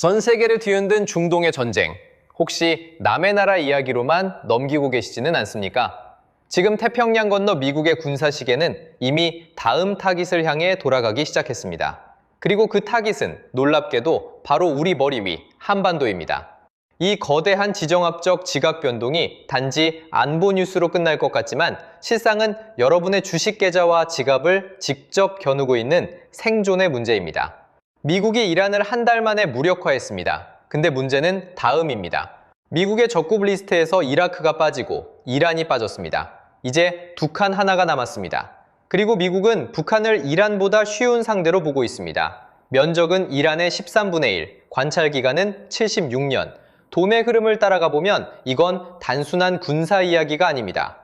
전 세계를 뒤흔든 중동의 전쟁, 혹시 남의 나라 이야기로만 넘기고 계시지는 않습니까? 지금 태평양 건너 미국의 군사 시계는 이미 다음 타깃을 향해 돌아가기 시작했습니다. 그리고 그 타깃은 놀랍게도 바로 우리 머리 위 한반도입니다. 이 거대한 지정학적 지각 변동이 단지 안보 뉴스로 끝날 것 같지만 실상은 여러분의 주식 계좌와 지갑을 직접 겨누고 있는 생존의 문제입니다. 미국이 이란을 한 달 만에 무력화했습니다. 근데 문제는 다음입니다. 미국의 적국 리스트에서 이라크가 빠지고 이란이 빠졌습니다. 이제 북한 하나가 남았습니다. 그리고 미국은 북한을 이란보다 쉬운 상대로 보고 있습니다. 면적은 이란의 13분의 1, 관찰 기간은 76년. 돈의 흐름을 따라가 보면 이건 단순한 군사 이야기가 아닙니다.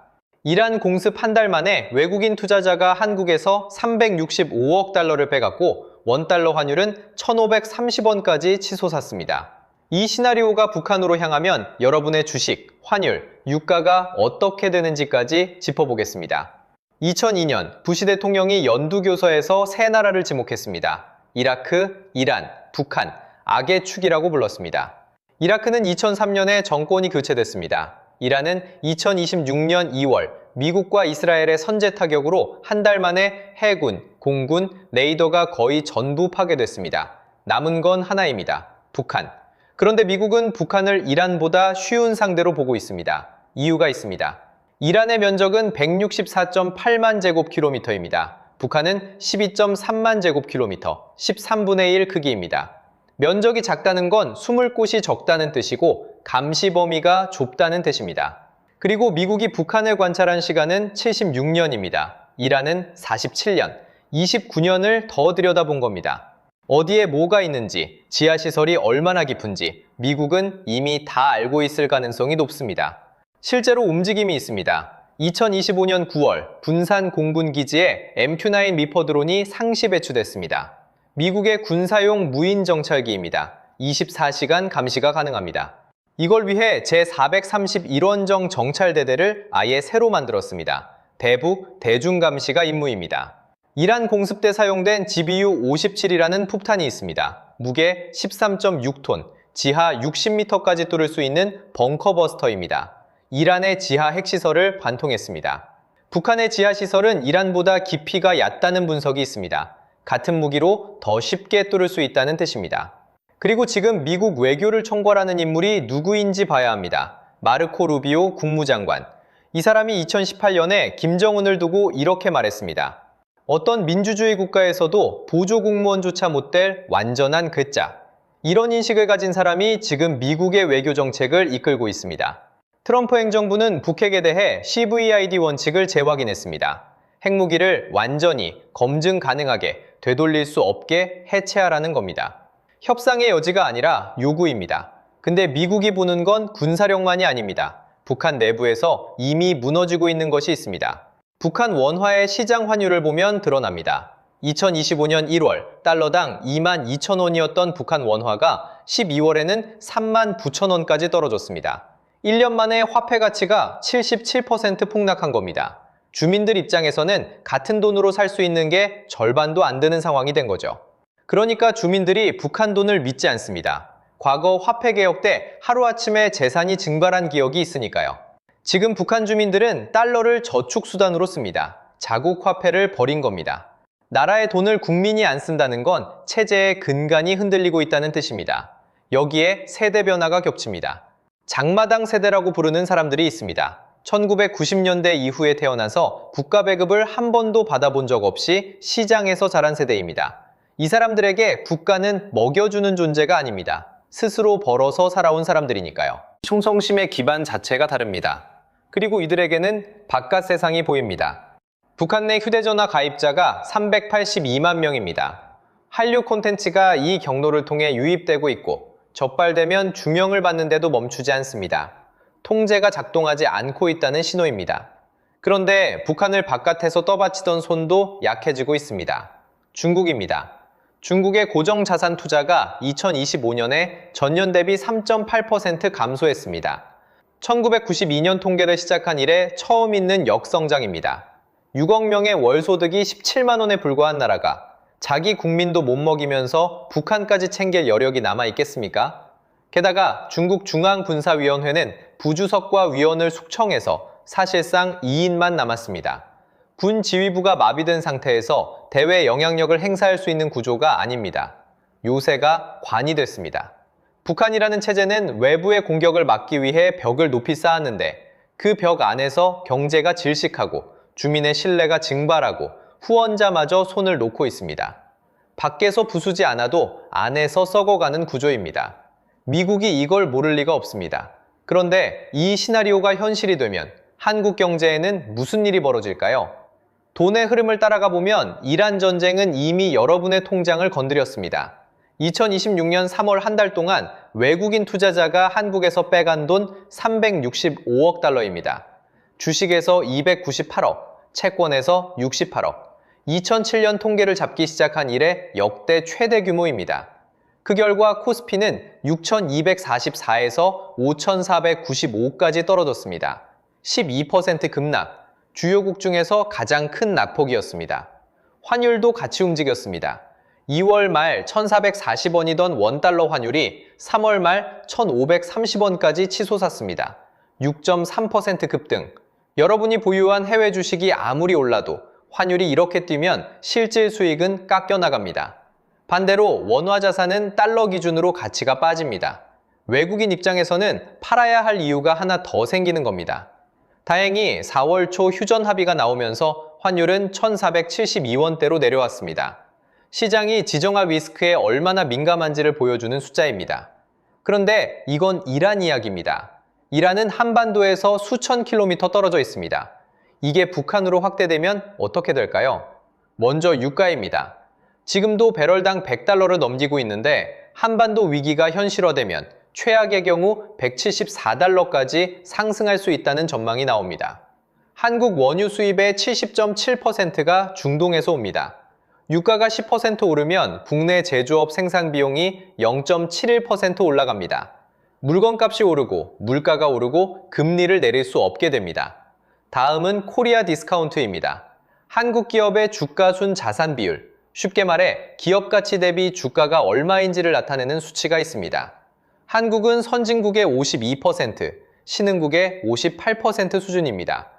이란 공습 한 달 만에 외국인 투자자가 한국에서 365억 달러를 빼갔고 원달러 환율은 1,530원까지 치솟았습니다. 이 시나리오가 북한으로 향하면 여러분의 주식, 환율, 유가가 어떻게 되는지까지 짚어보겠습니다. 2002년 부시 대통령이 연두교서에서 세 나라를 지목했습니다. 이라크, 이란, 북한, 악의 축이라고 불렀습니다. 이라크는 2003년에 정권이 교체됐습니다. 이란은 2026년 2월 미국과 이스라엘의 선제 타격으로 한 달 만에 해군, 공군, 레이더가 거의 전부 파괴됐습니다. 남은 건 하나입니다. 북한. 그런데 미국은 북한을 이란보다 쉬운 상대로 보고 있습니다. 이유가 있습니다. 이란의 면적은 164.8만 제곱킬로미터입니다. 북한은 12.3만 제곱킬로미터, 13분의 1 크기입니다. 면적이 작다는 건 숨을 곳이 적다는 뜻이고 감시 범위가 좁다는 뜻입니다. 그리고 미국이 북한을 관찰한 시간은 76년입니다. 이란은 47년, 29년을 더 들여다본 겁니다. 어디에 뭐가 있는지, 지하시설이 얼마나 깊은지 미국은 이미 다 알고 있을 가능성이 높습니다. 실제로 움직임이 있습니다. 2025년 9월 분산 공군기지에 MQ-9 리퍼 드론이 상시 배치됐습니다. 미국의 군사용 무인 정찰기입니다. 24시간 감시가 가능합니다. 이걸 위해 제431원정 정찰대대를 아예 새로 만들었습니다. 대북 대중감시가 임무입니다. 이란 공습 때 사용된 GBU-57이라는 폭탄이 있습니다. 무게 13.6톤, 지하 60m까지 뚫을 수 있는 벙커버스터입니다. 이란의 지하 핵시설을 관통했습니다. 북한의 지하시설은 이란보다 깊이가 얕다는 분석이 있습니다. 같은 무기로 더 쉽게 뚫을 수 있다는 뜻입니다. 그리고 지금 미국 외교를 총괄하는 인물이 누구인지 봐야 합니다. 마르코 루비오 국무장관. 이 사람이 2018년에 김정은을 두고 이렇게 말했습니다. 어떤 민주주의 국가에서도 보조 공무원조차 못 될 완전한 괴짜. 이런 인식을 가진 사람이 지금 미국의 외교 정책을 이끌고 있습니다. 트럼프 행정부는 북핵에 대해 CVID 원칙을 재확인했습니다. 핵무기를 완전히 검증 가능하게 되돌릴 수 없게 해체하라는 겁니다. 협상의 여지가 아니라 요구입니다. 근데 미국이 보는 건 군사력만이 아닙니다. 북한 내부에서 이미 무너지고 있는 것이 있습니다. 북한 원화의 시장 환율을 보면 드러납니다. 2025년 1월 달러당 22,000원이었던 북한 원화가 12월에는 39,000원까지 떨어졌습니다. 1년 만에 화폐 가치가 77% 폭락한 겁니다. 주민들 입장에서는 같은 돈으로 살 수 있는 게 절반도 안 되는 상황이 된 거죠. 그러니까 주민들이 북한 돈을 믿지 않습니다. 과거 화폐 개혁 때 하루아침에 재산이 증발한 기억이 있으니까요. 지금 북한 주민들은 달러를 저축수단으로 씁니다. 자국 화폐를 버린 겁니다. 나라의 돈을 국민이 안 쓴다는 건 체제의 근간이 흔들리고 있다는 뜻입니다. 여기에 세대 변화가 겹칩니다. 장마당 세대라고 부르는 사람들이 있습니다. 1990년대 이후에 태어나서 국가 배급을 한 번도 받아본 적 없이 시장에서 자란 세대입니다. 이 사람들에게 국가는 먹여주는 존재가 아닙니다. 스스로 벌어서 살아온 사람들이니까요. 충성심의 기반 자체가 다릅니다. 그리고 이들에게는 바깥 세상이 보입니다. 북한 내 휴대전화 가입자가 382만 명입니다. 한류 콘텐츠가 이 경로를 통해 유입되고 있고 적발되면 중형을 받는데도 멈추지 않습니다. 통제가 작동하지 않고 있다는 신호입니다. 그런데 북한을 바깥에서 떠받치던 손도 약해지고 있습니다. 중국입니다. 중국의 고정자산 투자가 2025년에 전년 대비 3.8% 감소했습니다. 1992년 통계를 시작한 이래 처음 있는 역성장입니다. 6억 명의 월 소득이 17만 원에 불과한 나라가 자기 국민도 못 먹이면서 북한까지 챙길 여력이 남아 있겠습니까? 게다가 중국 중앙군사위원회는 부주석과 위원을 숙청해서 사실상 2인만 남았습니다. 군 지휘부가 마비된 상태에서 대외 영향력을 행사할 수 있는 구조가 아닙니다. 요새가 관이 됐습니다. 북한이라는 체제는 외부의 공격을 막기 위해 벽을 높이 쌓았는데 그 벽 안에서 경제가 질식하고 주민의 신뢰가 증발하고 후원자마저 손을 놓고 있습니다. 밖에서 부수지 않아도 안에서 썩어가는 구조입니다. 미국이 이걸 모를 리가 없습니다. 그런데 이 시나리오가 현실이 되면 한국 경제에는 무슨 일이 벌어질까요? 돈의 흐름을 따라가 보면 이란 전쟁은 이미 여러분의 통장을 건드렸습니다. 2026년 3월 한 달 동안 외국인 투자자가 한국에서 빼간 돈 365억 달러입니다. 주식에서 298억, 채권에서 68억. 2007년 통계를 잡기 시작한 이래 역대 최대 규모입니다. 그 결과 코스피는 6,244에서 5,495까지 떨어졌습니다. 12% 급락, 주요국 중에서 가장 큰 낙폭이었습니다. 환율도 같이 움직였습니다. 2월 말 1,440원이던 원달러 환율이 3월 말 1,530원까지 치솟았습니다. 6.3% 급등. 여러분이 보유한 해외 주식이 아무리 올라도 환율이 이렇게 뛰면 실질 수익은 깎여나갑니다. 반대로 원화 자산은 달러 기준으로 가치가 빠집니다. 외국인 입장에서는 팔아야 할 이유가 하나 더 생기는 겁니다. 다행히 4월 초 휴전 합의가 나오면서 환율은 1,472원대로 내려왔습니다. 시장이 지정화 리스크에 얼마나 민감한지를 보여주는 숫자입니다. 그런데 이건 이란 이야기입니다. 이란은 한반도에서 수천 킬로미터 떨어져 있습니다. 이게 북한으로 확대되면 어떻게 될까요? 먼저 유가입니다. 지금도 배럴당 100달러를 넘기고 있는데 한반도 위기가 현실화되면 최악의 경우 174달러까지 상승할 수 있다는 전망이 나옵니다. 한국 원유 수입의 70.7%가 중동에서 옵니다. 유가가 10% 오르면 국내 제조업 생산 비용이 0.71% 올라갑니다. 물건값이 오르고 물가가 오르고 금리를 내릴 수 없게 됩니다. 다음은 코리아 디스카운트입니다. 한국 기업의 주가 순 자산 비율, 쉽게 말해 기업 가치 대비 주가가 얼마인지를 나타내는 수치가 있습니다. 한국은 선진국의 52%, 신흥국의 58% 수준입니다.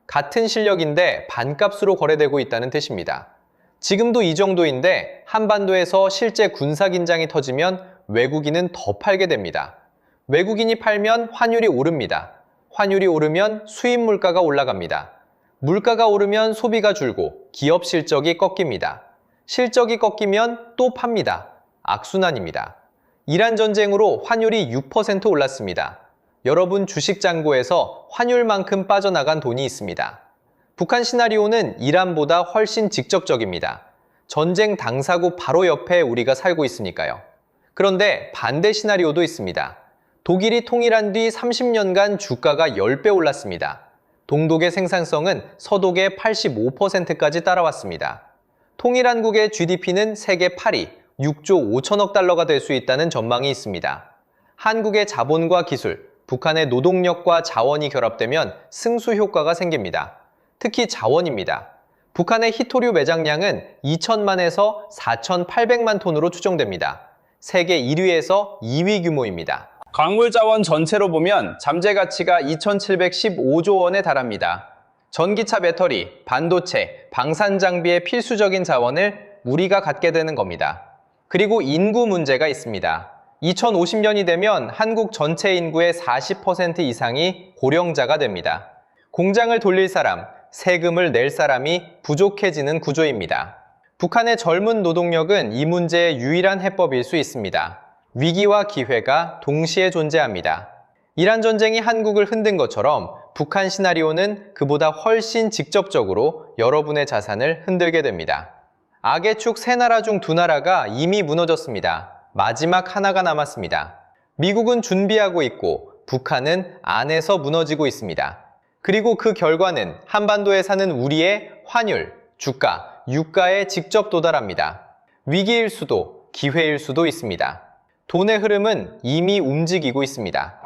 같은 실력인데 반값으로 거래되고 있다는 뜻입니다. 지금도 이 정도인데 한반도에서 실제 군사긴장이 터지면 외국인은 더 팔게 됩니다. 외국인이 팔면 환율이 오릅니다. 환율이 오르면 수입 물가가 올라갑니다. 물가가 오르면 소비가 줄고 기업 실적이 꺾입니다. 실적이 꺾이면 또 팝니다. 악순환입니다. 이란 전쟁으로 환율이 6% 올랐습니다. 여러분 주식 잔고에서 환율만큼 빠져나간 돈이 있습니다. 북한 시나리오는 이란보다 훨씬 직접적입니다. 전쟁 당사국 바로 옆에 우리가 살고 있으니까요. 그런데 반대 시나리오도 있습니다. 독일이 통일한 뒤 30년간 주가가 10배 올랐습니다. 동독의 생산성은 서독의 85%까지 따라왔습니다. 통일한국의 GDP는 세계 8위, 6조 5천억 달러가 될 수 있다는 전망이 있습니다. 한국의 자본과 기술, 북한의 노동력과 자원이 결합되면 승수 효과가 생깁니다. 특히 자원입니다. 북한의 히토류 매장량은 2천만에서 4,800만 톤으로 추정됩니다. 세계 1위에서 2위 규모입니다. 광물 자원 전체로 보면 잠재 가치가 2,715조 원에 달합니다. 전기차 배터리, 반도체, 방산 장비의 필수적인 자원을 우리가 갖게 되는 겁니다. 그리고 인구 문제가 있습니다. 2050년이 되면 한국 전체 인구의 40% 이상이 고령자가 됩니다. 공장을 돌릴 사람, 세금을 낼 사람이 부족해지는 구조입니다. 북한의 젊은 노동력은 이 문제의 유일한 해법일 수 있습니다. 위기와 기회가 동시에 존재합니다. 이란 전쟁이 한국을 흔든 것처럼 북한 시나리오는 그보다 훨씬 직접적으로 여러분의 자산을 흔들게 됩니다. 악의 축 세 나라 중 두 나라가 이미 무너졌습니다. 마지막 하나가 남았습니다. 미국은 준비하고 있고 북한은 안에서 무너지고 있습니다. 그리고 그 결과는 한반도에 사는 우리의 환율, 주가, 유가에 직접 도달합니다. 위기일 수도 기회일 수도 있습니다. 돈의 흐름은 이미 움직이고 있습니다.